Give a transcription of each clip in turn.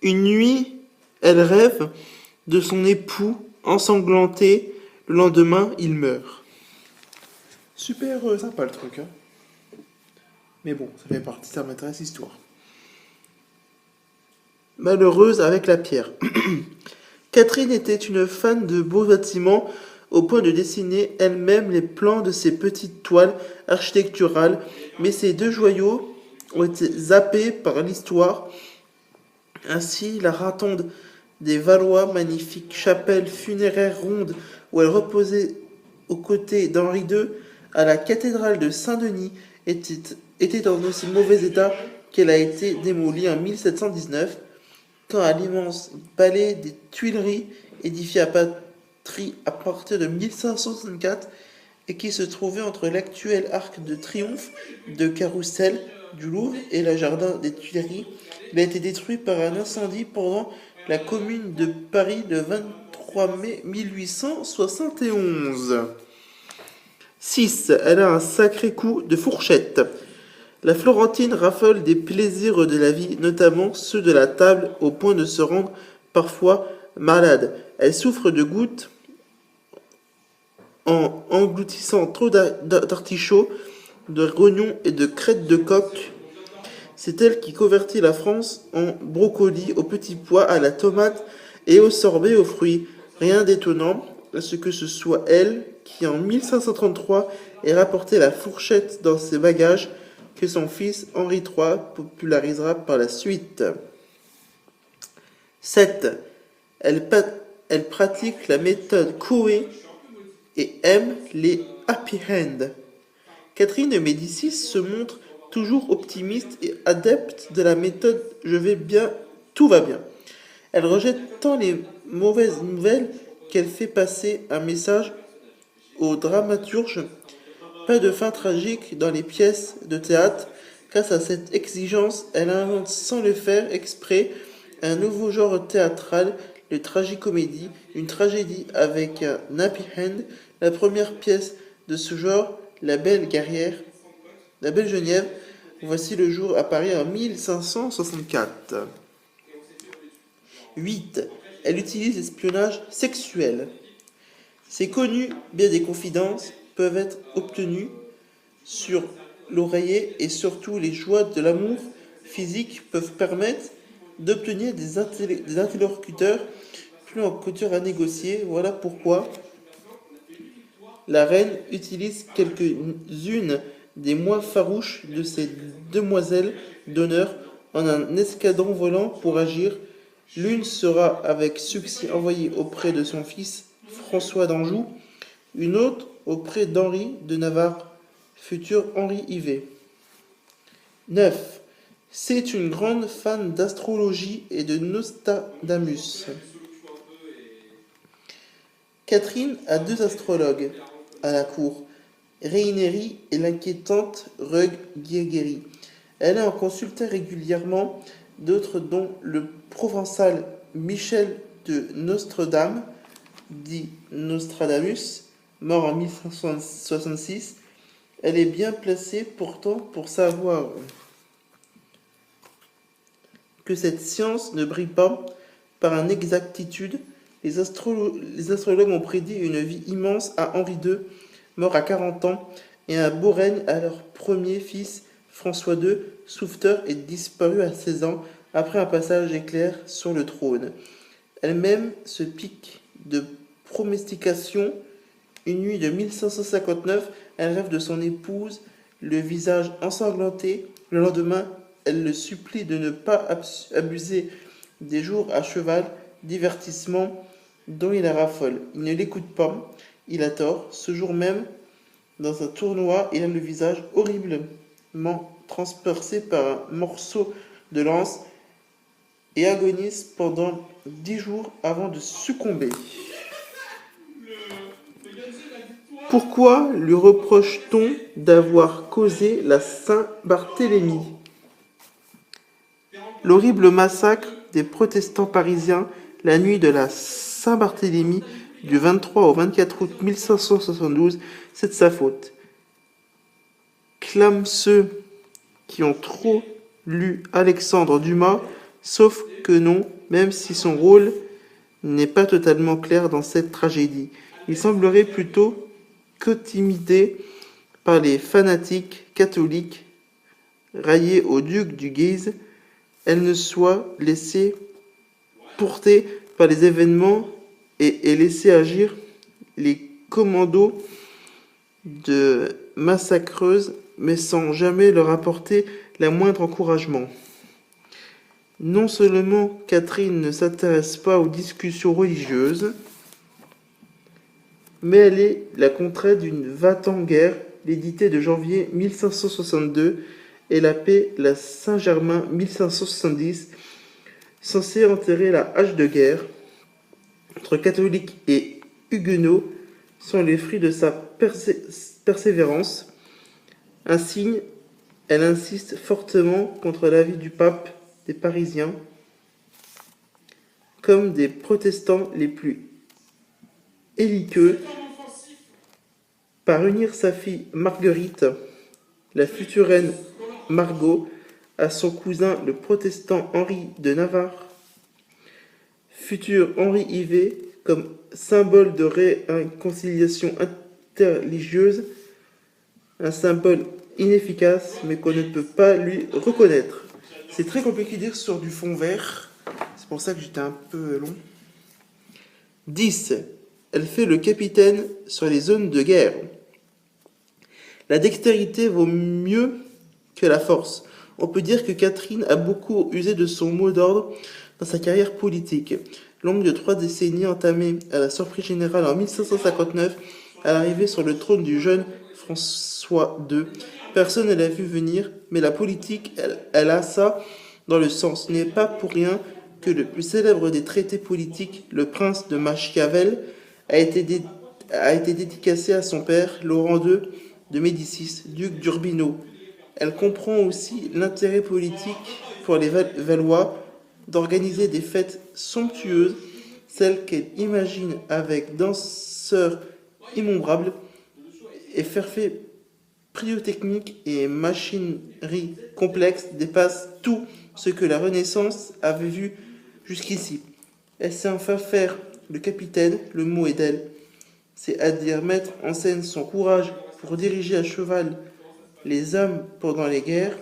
Une nuit, elle rêve de son époux ensanglanté. Le lendemain, il meurt. Super sympa le truc, hein. Mais bon, ça fait partie, ça m'intéresse l'histoire. Malheureuse avec la pierre. Catherine était une fan de beaux bâtiments au point de dessiner elle-même les plans de ses petites toiles architecturales, mais ces deux joyaux ont été zappés par l'histoire. Ainsi, la ratonde des Valois, magnifique chapelle funéraire ronde où elle reposait aux côtés d'Henri II, à la cathédrale de Saint-Denis, était dans aussi mauvais état qu'elle a été démolie en 1719, quant à l'immense palais des Tuileries, édifié à Paris à partir de 1564 et qui se trouvait entre l'actuel arc de triomphe de Carrousel du Louvre et le jardin des Tuileries. Il a été détruit par un incendie pendant la Commune de Paris le 23 mai 1871. 6. Elle a un sacré coup de fourchette. La Florentine raffole des plaisirs de la vie, notamment ceux de la table, au point de se rendre parfois malade. Elle souffre de gouttes en engloutissant trop d'artichauts, de rognons et de crêtes de coq. C'est elle qui convertit la France en brocoli, aux petits pois, à la tomate et au sorbet aux fruits. Rien d'étonnant à ce que ce soit elle qui, en 1533, ait rapporté la fourchette dans ses bagages, que son fils Henri III popularisera par la suite. 7. Elle pratique la méthode Coué et aime les happy end. Catherine de Médicis se montre toujours optimiste et adepte de la méthode je vais bien, tout va bien. Elle rejette tant les mauvaises nouvelles qu'elle fait passer un message aux dramaturges. Pas de fin tragique dans les pièces de théâtre. Grâce à cette exigence, elle invente sans le faire exprès un nouveau genre théâtral, le tragicomédie, une tragédie avec un happy end. La première pièce de ce genre, La Belle Geneviève, voici le jour à Paris en 1564. 8. Elle utilise l'espionnage sexuel. C'est connu, bien des confidences peuvent être obtenues sur l'oreiller et surtout les joies de l'amour physique peuvent permettre d'obtenir des interlocuteurs plus en couture à négocier. Voilà pourquoi la reine utilise quelques-unes des moins farouches de ces demoiselles d'honneur en un escadron volant pour agir. L'une sera avec succès envoyée auprès de son fils François d'Anjou, une autre auprès d'Henri de Navarre, futur Henri IV. 9. C'est une grande fan d'astrologie et de Nostradamus. Catherine a deux astrologues à la cour, Reineri et l'inquiétante Rug Guergueri. Elle en consultait régulièrement d'autres, dont le provençal Michel de Nostredame, dit Nostradamus, mort en 1566. Elle est bien placée pourtant pour savoir que cette science ne brille pas par une exactitude. Les astrologues ont prédit une vie immense à Henri II, mort à 40 ans, et un beau règne à leur premier fils, François II, sauveteur, est disparu à 16 ans, après un passage éclair sur le trône. Elle-même se pique de promestication. Une nuit de 1559, elle rêve de son épouse, le visage ensanglanté. Le lendemain, elle le supplie de ne pas abuser des jours à cheval, divertissement dont il raffole. Il ne l'écoute pas, il a tort. Ce jour même, dans un tournoi, il a le visage horriblement transpercé par un morceau de lance et agonise pendant 10 jours avant de succomber. Pourquoi lui reproche-t-on d'avoir causé la Saint-Barthélemy? L'horrible massacre des protestants parisiens la nuit de la Saint-Barthélemy du 23 au 24 août 1572, c'est de sa faute. Clament ceux qui ont trop lu Alexandre Dumas, Sauf que non, même si son rôle n'est pas totalement clair dans cette tragédie. Il semblerait plutôt qu'intimidée par les fanatiques catholiques raillés au duc du Guise, elle ne soit laissée porter par les événements et laisser agir les commandos de massacreuses, mais sans jamais leur apporter le moindre encouragement. Non seulement Catherine ne s'intéresse pas aux discussions religieuses, mais elle est la contrainte d'une va-t-en-guerre, l'édité de janvier 1562, et la paix, la Saint-Germain 1570, censée enterrer la hache de guerre entre catholiques et huguenots, sont les fruits de sa persévérance. Un signe, elle insiste fortement contre l'avis du pape des Parisiens, comme des protestants les plus belliqueux, par unir sa fille Marguerite, la future reine Margot, à son cousin le protestant Henri de Navarre, futur Henri IV, comme symbole de réconciliation interreligieuse, un symbole inefficace mais qu'on ne peut pas lui reconnaître. C'est très compliqué de dire sur du fond vert, c'est pour ça que j'étais un peu long. 10. Elle fait le capitaine sur les zones de guerre. La dextérité vaut mieux que la force. On peut dire que Catherine a beaucoup usé de son mot d'ordre dans sa carrière politique. Longue de 3 décennies entamée à la surprise générale en 1559, à l'arrivée sur le trône du jeune François II. Personne ne l'a vu venir, mais la politique, elle a ça dans le sens. Ce n'est pas pour rien que le plus célèbre des traités politiques, le prince de Machiavel, a été dédicacé à son père, Laurent II de Médicis, duc d'Urbino. Elle comprend aussi l'intérêt politique pour les Valois d'organiser des fêtes somptueuses, celles qu'elle imagine avec danseurs innombrables et faits pyrotechniques et machinerie complexe dépassent tout ce que la Renaissance avait vu jusqu'ici. Elle sait enfin faire le capitaine, le mot est d'elle, c'est-à-dire mettre en scène son courage pour diriger à cheval les hommes pendant les guerres.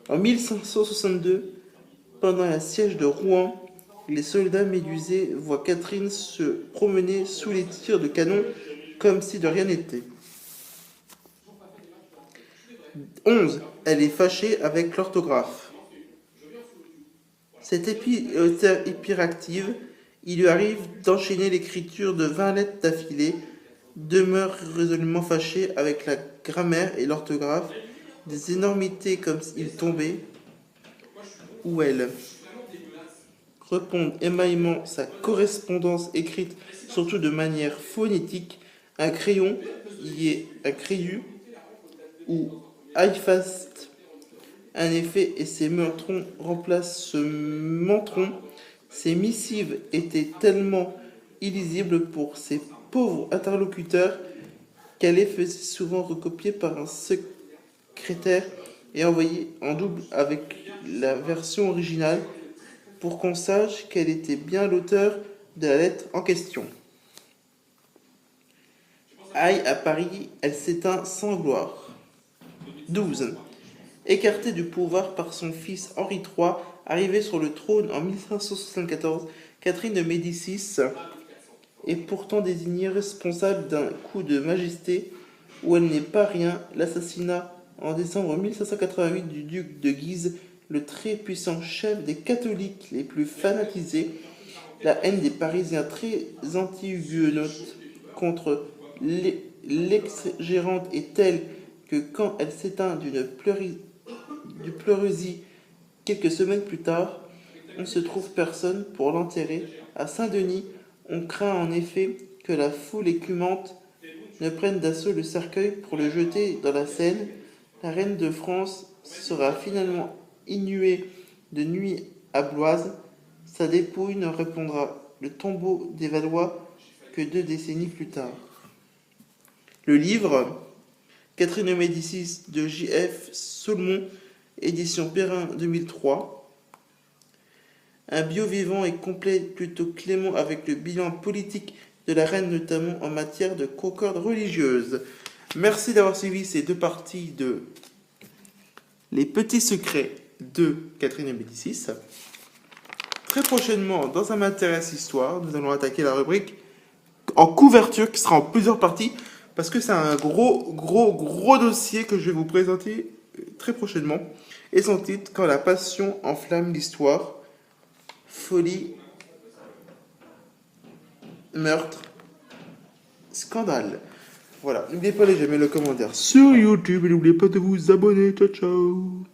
En 1562, pendant la siège de Rouen, les soldats médusés voient Catherine se promener sous les tirs de canon comme si de rien n'était. 11. Elle est fâchée avec l'orthographe. Cette hyperactive, il lui arrive d'enchaîner l'écriture de 20 lettres d'affilée, demeure résolument fâchée avec la grammaire et l'orthographe, des énormités comme s'il tombait, où elle répond émaillement sa correspondance écrite surtout de manière phonétique, un crayon y est un crayon ou iFast un effet et ses mentrons remplacent ce mentron. Ces missives étaient tellement illisibles pour ces pauvres interlocuteurs qu'elle les faisait souvent recopier par un secrétaire et envoyer en double avec la version originale pour qu'on sache qu'elle était bien l'auteur de la lettre en question. Aïe, à Paris, elle s'éteint sans gloire. 12. Écartée du pouvoir par son fils Henri III, arrivé sur le trône en 1574, Catherine de Médicis est pourtant désignée responsable d'un coup de majesté où elle n'est pas rien, l'assassinat en décembre 1588 du duc de Guise, le très puissant chef des catholiques les plus fanatisés, la haine des Parisiens très anti-huguenotes contre l'ex-gérante est telle que quand elle s'éteint du pleurésie quelques semaines plus tard, on ne se trouve personne pour l'enterrer. À Saint-Denis, on craint en effet que la foule écumante ne prenne d'assaut le cercueil pour le jeter dans la Seine. La reine de France sera finalement inhumée de nuit à Bloise. Sa dépouille ne répondra le tombeau des Valois que 2 décennies plus tard. Le livre Catherine de Médicis de J.F. Solmon, édition Perrin 2003. Un bio vivant et complet, plutôt clément avec le bilan politique de la reine, notamment en matière de concorde religieuse. Merci d'avoir suivi ces deux parties de Les petits secrets de Catherine de Médicis. Très prochainement, dans Ça m'intéresse histoire, nous allons attaquer la rubrique en couverture qui sera en plusieurs parties parce que c'est un gros dossier que je vais vous présenter très prochainement. Et son titre, Quand la passion enflamme l'histoire, folie, meurtre, scandale. Voilà, n'oubliez pas de j'aimer le commentaire sur YouTube et n'oubliez pas de vous abonner. Ciao ciao.